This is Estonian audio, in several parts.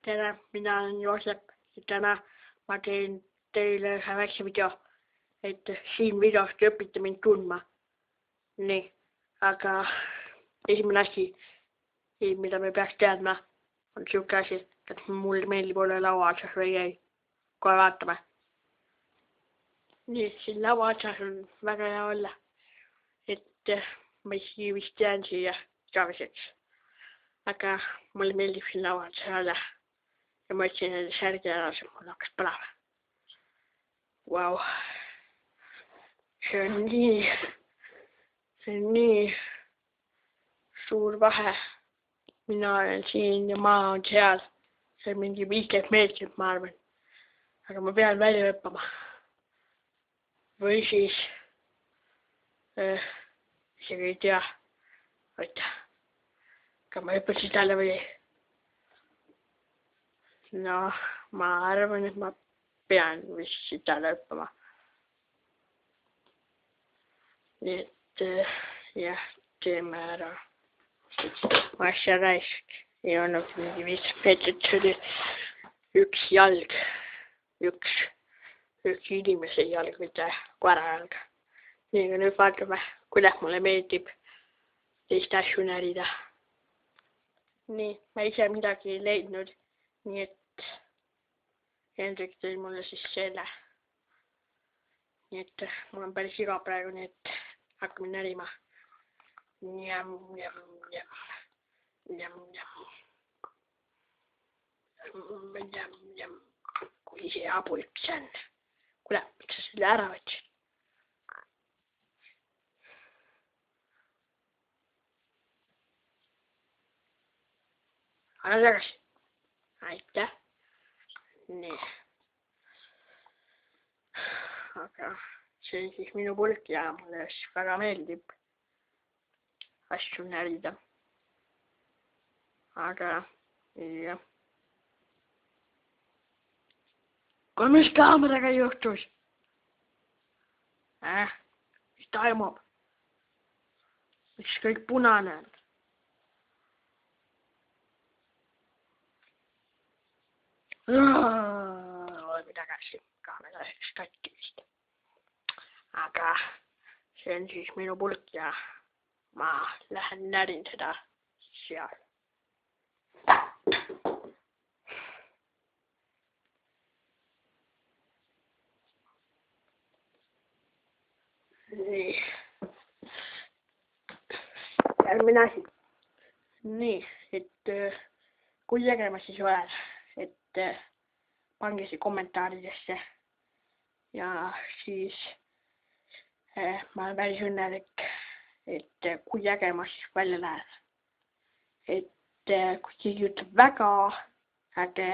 tere, mina olen Joosep ja täna ma teen teile ühe väikse video, et siin videos te õpite mind tundma. Nii, aga esimene asi, mida me peaks teadma, on siuke asi, et mulle meeldib olla laua otsas või ei. Kohe vaatame. Nii, siin laua otsas on väga hea olla, et ma vist jään siia igaveseks. Aga mulle meeldib siin laua otsas olla. Ja ma ütlesin nende särgi ära, sest mul hakkas põlema. Vau. See on nii suur vahe. Mina olen siin ja maa on seal. See on mingi 50 meetrit, ma arvan. Aga ma pean välja hüppama. Või siis isegi ei tea. Oota. Aga ma hüppan siit alla või ei? No, ma arvan, et ma pean vist siit alla hüppama. Nii et jah, teeme ära. Ma asja raisk. Ei olnud mingi 5 meetrit, see oli üks jalg. Üks inimese jalg, mitte koera jalg. Nii, aga nüüd vaatame, kuidas mulle meeldib teist asju närida. Nii, ma ise midagi ei leidnud. Nii et Hendrik tõi mulle siis selle. Nii et mul on päris iga praegu, nii et hakkame närima. Njam. Kui see hea see on. Kuule, miks sa selle ära võtsid? Anna tagasi. Aitäh. Nii. Aga see on siis minu pulk ja mulle väga meeldib asju närida. Aga jah. Mis kaameraga juhtus? Mis toimub? Miks kõik punane on? Oleme tagasi, kaamera katki vist. Aga see on siis minu pulk ja ma lähen närin seda seal. Nii. Järgmine asi. Nii, et kui tegema siis olen, et pange see kommentaaridesse ja siis ma olen päris õnnelik, et kui äge ma siis välja lähen. Et kui keegi ütleb väga äge,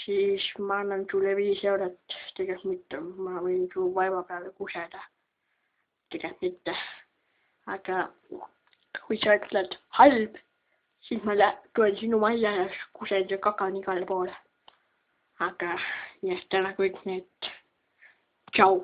siis ma annan sulle 5 eurot, tegelikult mitte, ma võin su vaiba peale kuseda, tegelikult mitte. Aga kui sa ütled halb, siis ma tulen sinu majja ja kusen see kakan igale poole. Aga jah, täna kõik need. Tšau.